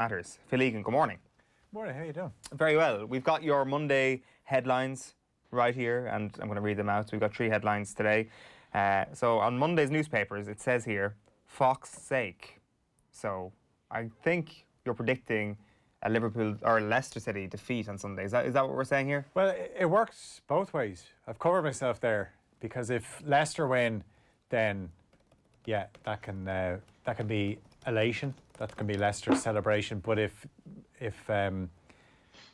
Matters. Phil Egan, good morning. Morning, how you doing? Very well. We've got your Monday headlines right here, and I'm going to read them out. So we've got 3 headlines today. So on Monday's newspapers, it says here, Fox's sake. So I think you're predicting a Liverpool or Leicester City defeat on Sunday. Is that what we're saying here? Well, it works both ways. I've covered myself there because if Leicester win, then yeah, that can be elation. That can be Leicester's celebration. But if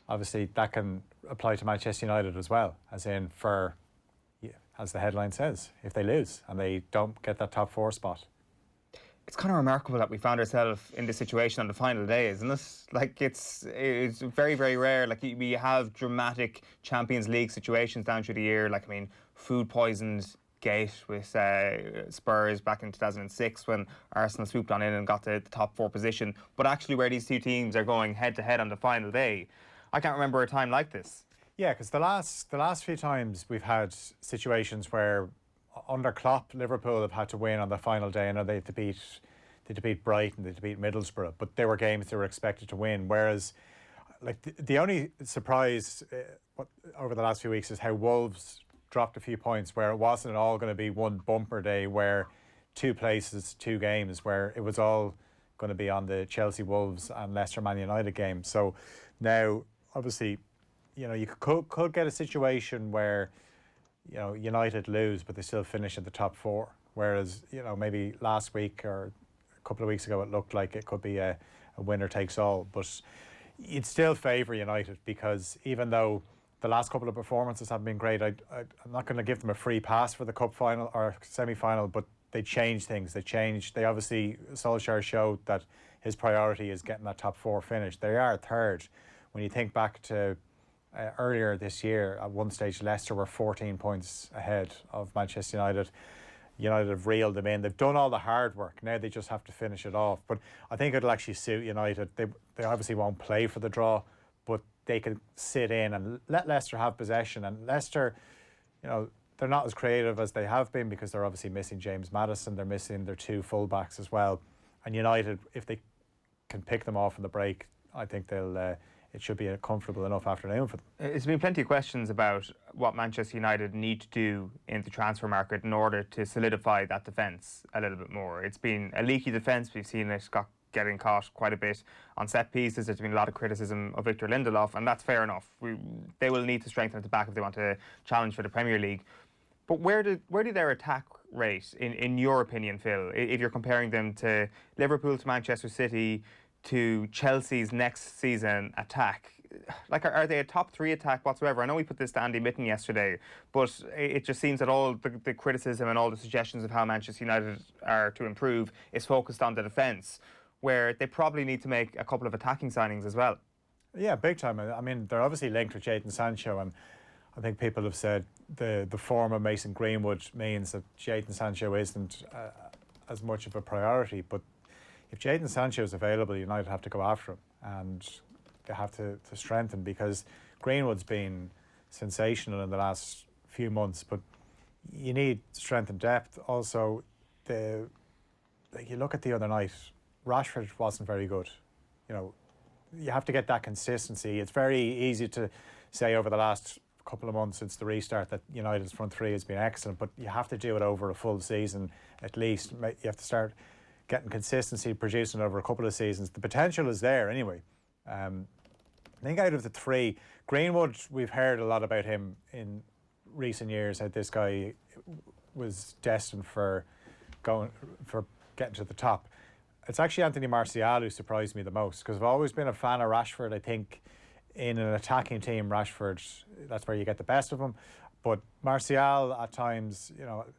obviously that can apply to Manchester United as well, as in as the headline says, if they lose and they don't get that top 4 spot. It's kind of remarkable that we found ourselves in this situation on the final day, isn't it? Like, it's very, very rare. Like, we have dramatic Champions League situations down through the year. Like, I mean, food poisoned gate with Spurs back in 2006 when Arsenal swooped on in and got the top 4 position. But actually where these 2 teams are going head-to-head on the final day, I can't remember a time like this. Yeah, because the last few times we've had situations where under Klopp, Liverpool have had to win on the final day. I know they had to beat Brighton, they had to beat Middlesbrough, but they were games they were expected to win. Whereas, like the only surprise over the last few weeks is how Wolves dropped a few points, where it wasn't at all going to be one bumper day, where 2 places, 2 games, where it was all going to be on the Chelsea, Wolves, and Leicester Man United game. So now, obviously, you could get a situation where United lose, but they still finish in the top 4. Whereas, maybe last week or a couple of weeks ago, it looked like it could be a winner takes all. But you'd still favour United, because even though the last couple of performances haven't been great, I'm not going to give them a free pass for the cup final or semi-final, but they changed things. They obviously, Solskjaer showed that his priority is getting that top 4 finish. They are third. When you think back to earlier this year, at one stage Leicester were 14 points ahead of Manchester United. United have reeled them in. They've done all the hard work. Now they just have to finish it off. But I think it'll actually suit United. They obviously won't play for the draw, but they can sit in and let Leicester have possession. And Leicester, they're not as creative as they have been, because they're obviously missing James Maddison. They're missing their 2 fullbacks as well. And United, if they can pick them off in the break, I think it should be a comfortable enough afternoon for them. There's been plenty of questions about what Manchester United need to do in the transfer market in order to solidify that defence a little bit more. It's been a leaky defence. We've seen it getting caught quite a bit on set pieces. There's been a lot of criticism of Victor Lindelof, and that's fair enough. They will need to strengthen at the back if they want to challenge for the Premier League. But where do their attack rate, in your opinion, Phil, if you're comparing them to Liverpool, to Manchester City, to Chelsea's next season attack? Like, are they a top 3 attack whatsoever? I know we put this to Andy Mitten yesterday, but it just seems that all the criticism and all the suggestions of how Manchester United are to improve is focused on the defence, where they probably need to make a couple of attacking signings as well. Yeah, big time. I mean, they're obviously linked with Jadon Sancho, and I think people have said the form of Mason Greenwood means that Jadon Sancho isn't as much of a priority. But if Jadon Sancho is available, United have to go after him, and they have to strengthen, because Greenwood's been sensational in the last few months, but you need strength and depth. Also, you look at the other night, Rashford wasn't very good. You have to get that consistency. It's very easy to say over the last couple of months since the restart that United's front 3 has been excellent, but you have to do it over a full season at least. You have to start getting consistency, producing over a couple of seasons. The potential is there anyway. I think out of the 3, Greenwood, we've heard a lot about him in recent years, how this guy was destined for getting to the top. It's actually Anthony Martial who surprised me the most, because I've always been a fan of Rashford. I think in an attacking team, Rashford, that's where you get the best of him. But Martial, at times,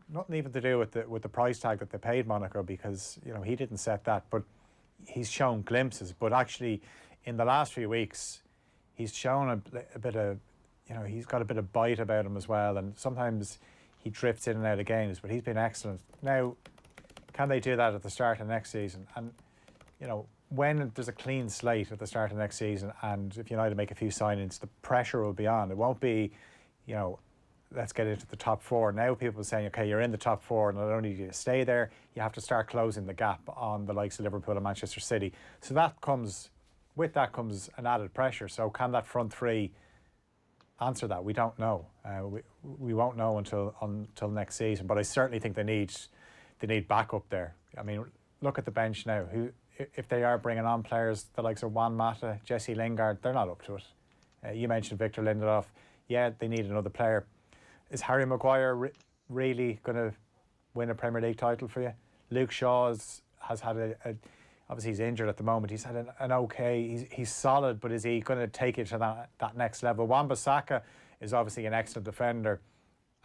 nothing even to do with the price tag that they paid Monaco, because he didn't set that. But he's shown glimpses. But actually, in the last few weeks, he's shown a bit of, he's got a bit of bite about him as well. And sometimes he drifts in and out of games, but he's been excellent. Now, can they do that at the start of next season? And when there's a clean slate at the start of next season, and if United make a few signings, the pressure will be on. It won't be, let's get into the top 4. Now people are saying, okay, you're in the top 4, and not only do you stay there, you have to start closing the gap on the likes of Liverpool and Manchester City. So that comes with that comes an added pressure. So can that front three answer that? We don't know. We won't know until next season. But I certainly think they need backup there. I mean, look at the bench now. If they are bringing on players, the likes of Juan Mata, Jesse Lingard, they're not up to it. You mentioned Victor Lindelof. Yeah, they need another player. Is Harry Maguire really going to win a Premier League title for you? Luke Shaw has had obviously he's injured at the moment. He's had an okay. He's solid, but is he going to take it to that next level? Wan-Bissaka is obviously an excellent defender,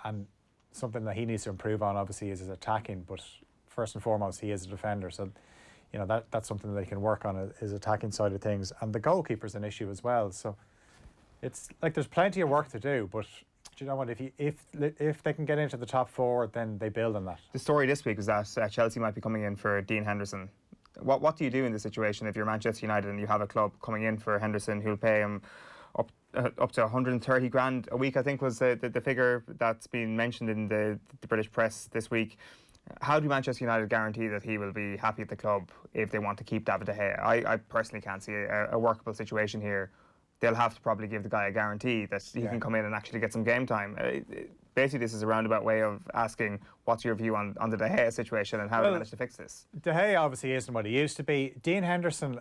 and something that he needs to improve on obviously is his attacking. But first and foremost, he is a defender. So, you know, that's something that they can work on, his attacking side of things. And the goalkeeper's an issue as well. So it's like there's plenty of work to do, but do you know what? If they can get into the top four, then they build on that. The story this week is that Chelsea might be coming in for Dean Henderson. What do you do in this situation if you're Manchester United and you have a club coming in for Henderson who'll pay him up to 130 grand a week? I think was the figure that's been mentioned in the British press this week. How do Manchester United guarantee that he will be happy at the club if they want to keep David De Gea? I personally can't see a workable situation here. They'll have to probably give the guy a guarantee that he can come in and actually get some game time. Basically, this is a roundabout way of asking what's your view on the De Gea situation and how they managed to fix this. De Gea obviously isn't what he used to be. Dean Henderson,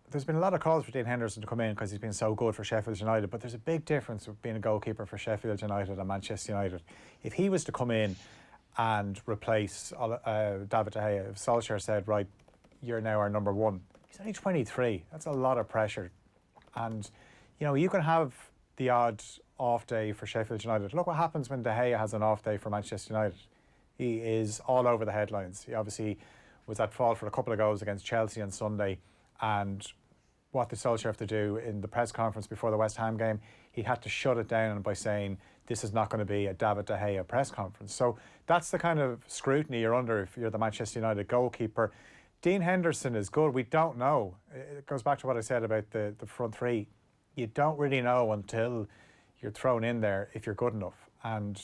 there's been a lot of calls for Dean Henderson to come in because he's been so good for Sheffield United, but there's a big difference with being a goalkeeper for Sheffield United and Manchester United. If he was to come in and replace David De Gea, if Solskjaer said, right, you're now our number one, he's only 23. That's a lot of pressure. And you know, you can have the odd off day for Sheffield United. Look what happens when De Gea has an off day for Manchester United. He is all over the headlines. He obviously was at fault for a couple of goals against Chelsea on Sunday. And what did Solskjaer have to do in the press conference before the West Ham game? He had to shut it down by saying, this is not going to be a David De Gea press conference. So that's the kind of scrutiny you're under if you're the Manchester United goalkeeper. Dean Henderson is good. We don't know. It goes back to what I said about the front three. You don't really know until you're thrown in there if you're good enough. And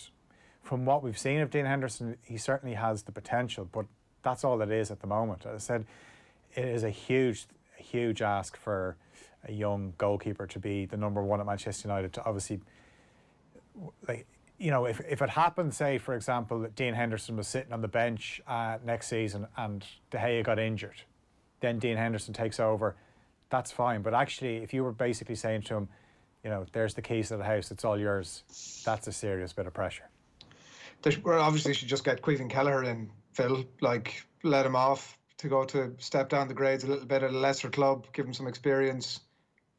from what we've seen of Dean Henderson, he certainly has the potential, but that's all it is at the moment. As I said, it is a huge ask for a young goalkeeper to be the number one at Manchester United. To obviously, like, you know, if it happened, say, for example, that Dean Henderson was sitting on the bench next season and De Gea got injured, then Dean Henderson takes over. That's fine, but actually, if you were basically saying to him, you know, there's the keys to the house, it's all yours, that's a serious bit of pressure. They obviously should just get Queven Kelleher in, Phil, like, let him off to step down the grades a little bit at a Leicester club, give him some experience,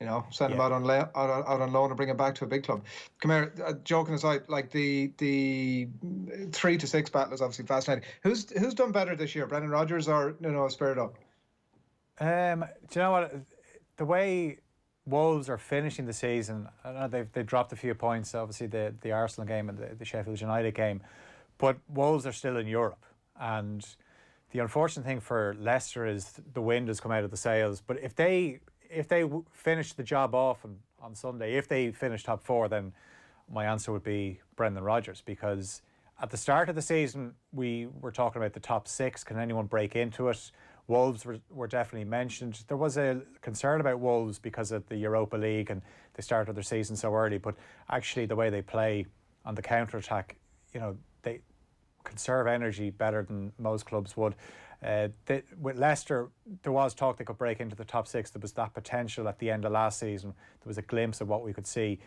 you know, send him out on loan and bring him back to a big club. Come here, joking aside, like the 3 to 6 battle is obviously fascinating. Who's done better this year, Brendan Rodgers or Espirito? Do you know what? The way Wolves are finishing the season, I know they've dropped a few points, obviously the Arsenal game and the Sheffield United game, but Wolves are still in Europe. And the unfortunate thing for Leicester is the wind has come out of the sails. But if they finish the job off on Sunday, if they finish top four, then my answer would be Brendan Rodgers, because at the start of the season we were talking about the top six. Can anyone break into it? Wolves were definitely mentioned. There was a concern about Wolves because of the Europa League and they started their season so early, but actually the way they play on the counter-attack, you know, they conserve energy better than most clubs would. With Leicester, there was talk they could break into the top six. There was that potential at the end of last season. There was a glimpse of what we could see.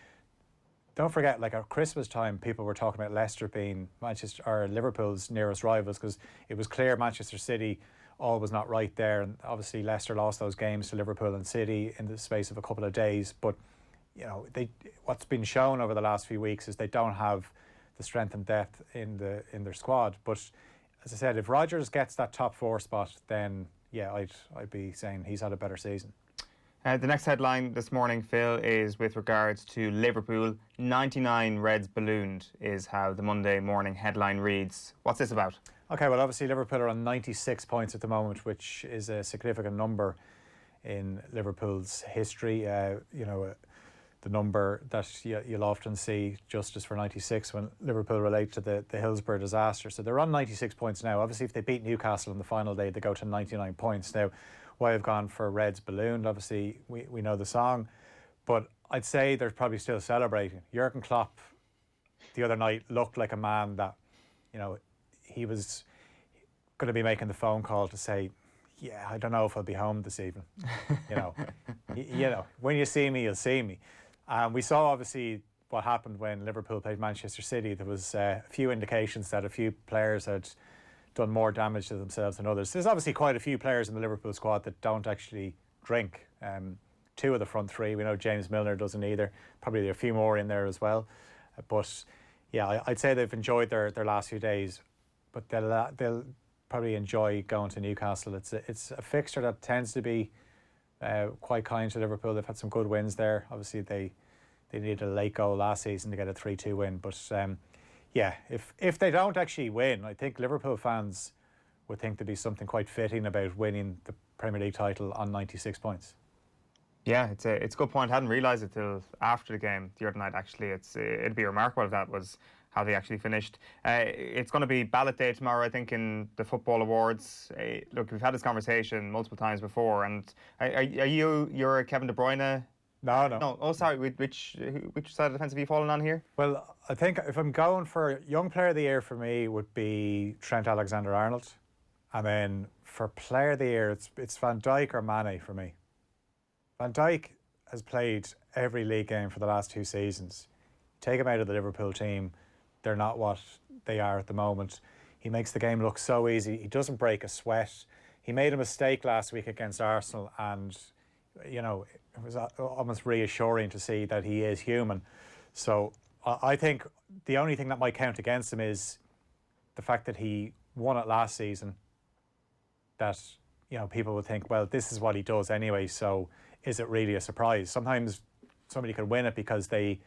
Don't forget, like at Christmas time, people were talking about Leicester being Manchester or Liverpool's nearest rivals because it was clear Manchester City all was not right there, and obviously Leicester lost those games to Liverpool and City in the space of a couple of days. But you know, what's been shown over the last few weeks is they don't have the strength and depth in their squad. But as I said, if Rodgers gets that top four spot, then yeah, I'd be saying he's had a better season. The next headline this morning, Phil, is with regards to Liverpool. 99 Reds ballooned is how the Monday morning headline reads. What's this about? Okay, well, obviously Liverpool are on 96 points at the moment, which is a significant number in Liverpool's history. The number that you'll often see just as for 96 when Liverpool relate to the Hillsborough disaster. So they're on 96 points now. Obviously, if they beat Newcastle on the final day, they go to 99 points. Now, why I've gone for Red's Balloon. Obviously, we know the song, but I'd say they're probably still celebrating. Jurgen Klopp the other night looked like a man that, you know, he was going to be making the phone call to say, yeah, I don't know if I'll be home this evening. You know, you know, when you see me, you'll see me. We saw obviously what happened when Liverpool played Manchester City. There was a few indications that a few players had done more damage to themselves than others. There's obviously quite a few players in the Liverpool squad that don't actually drink. Two of the front three, we know James Milner doesn't either. Probably there are a few more in there as well. But yeah, I'd say they've enjoyed their last few days, but they'll probably enjoy going to Newcastle. It's a fixture that tends to be quite kind to Liverpool. They've had some good wins there. Obviously, they needed a late goal last season to get a 3-2 win. But yeah, if they don't actually win, I think Liverpool fans would think there'd be something quite fitting about winning the Premier League title on 96 points. Yeah, it's a good point. I hadn't realised it till after the game the other night. Actually, it'd be remarkable if that was how they actually finished. It's going to be ballot day tomorrow, I think, in the Football Awards. Look, we've had this conversation multiple times before, and you're a Kevin De Bruyne? No. Oh, sorry. Which side of the fence have you fallen on here? Well, I think if I'm going for Young Player of the Year, for me would be Trent Alexander-Arnold, and then for Player of the Year, it's Van Dijk or Mane for me. Van Dijk has played every league game for the last 2 seasons. Take him out of the Liverpool team, they're not what they are at the moment. He makes the game look so easy. He doesn't break a sweat. He made a mistake last week against Arsenal, and you know, it was almost reassuring to see that he is human. So I think the only thing that might count against him is the fact that he won it last season. That, you know, people would think, well, this is what he does anyway, so is it really a surprise? Sometimes somebody could win it because they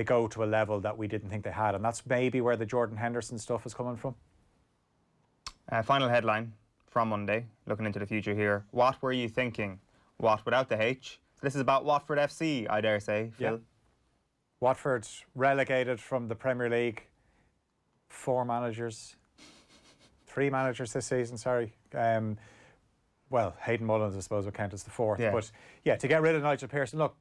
go to a level that we didn't think they had, and that's maybe where the Jordan Henderson stuff is coming from. Final headline from Monday, looking into the future here. What were you thinking? What without the H? This is about Watford FC, I dare say, Phil. Yeah. Watford relegated from the Premier League. 3 managers this season, sorry. Well, Hayden Mullins, I suppose, would count as the 4th. Yeah. But yeah, to get rid of Nigel Pearson, look,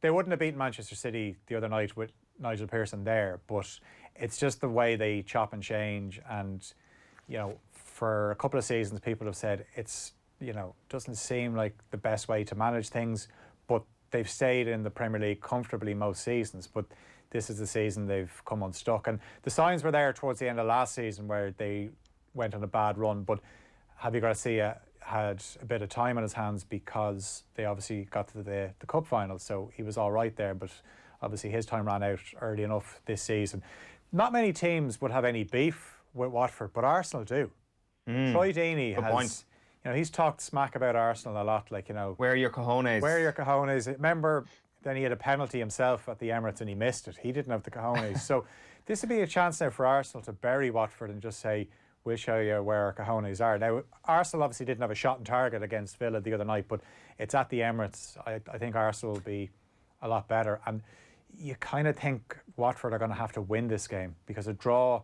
they wouldn't have beaten Manchester City the other night with Nigel Pearson there, but it's just the way they chop and change. And, you know, for a couple of seasons, people have said it's, you know, doesn't seem like the best way to manage things, but they've stayed in the Premier League comfortably most seasons. But this is the season they've come unstuck. And the signs were there towards the end of last season where they went on a bad run, but Javi Garcia had a bit of time on his hands because they obviously got to the cup final, so he was all right there, but obviously his time ran out early enough this season. Not many teams would have any beef with Watford, but Arsenal do. Troy Deeney has, point. you know, he's talked smack about Arsenal a lot, like, you know, Where are your cojones? where are your cojones? Remember, then he had a penalty himself at the Emirates and he missed it. He didn't have the cojones. So this would be a chance now for Arsenal to bury Watford and just say, we'll show you where our cojones are. Now, Arsenal obviously didn't have a shot on target against Villa the other night, but it's at the Emirates. I think Arsenal will be a lot better. And you kind of think Watford are going to have to win this game because a draw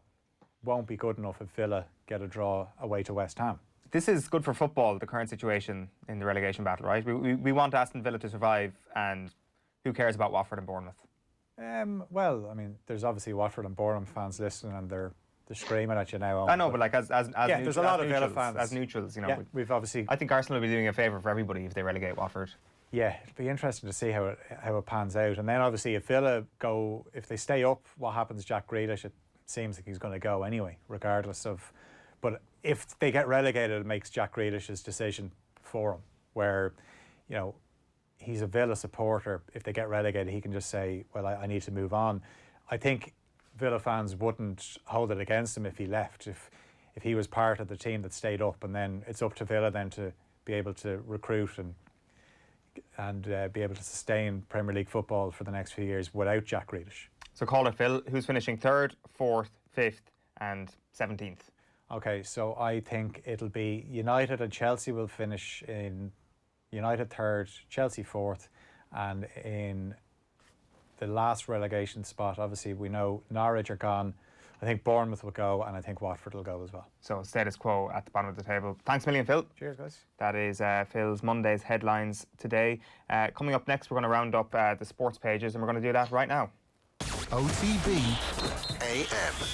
won't be good enough if Villa get a draw away to West Ham. This is good for football, the current situation in the relegation battle, right? We want Aston Villa to survive, and who cares about Watford and Bournemouth? Well, I mean, there's obviously Watford and Bournemouth fans listening, and they're screaming at you now. I know, but like as yeah, there's a lot of Villa neutrals, fans. as neutrals, you know. Yeah, we've obviously. I think Arsenal will be doing a favour for everybody if they relegate Watford. Yeah, it'll be interesting to see how it pans out. And then obviously if Villa if they stay up, what happens? Jack Grealish, it seems like he's going to go anyway, regardless of. But if they get relegated, it makes Jack Grealish's decision for him, where, you know, he's a Villa supporter. If they get relegated, he can just say, well, I need to move on. I think Villa fans wouldn't hold it against him if he left, if he was part of the team that stayed up, and then it's up to Villa then to be able to recruit and be able to sustain Premier League football for the next few years without Jack Grealish. So call it, Phil. Who's finishing 3rd, 4th, 5th and 17th? Okay, so I think it'll be United and Chelsea will finish in United 3rd, Chelsea 4th, and in the last relegation spot, obviously we know Norwich are gone. I think Bournemouth will go, and I think Watford will go as well. So status quo at the bottom of the table. Thanks a million, Phil. Cheers, guys. That is Phil's Monday's headlines today. Coming up next, we're going to round up the sports pages, and we're going to do that right now. OTB AM.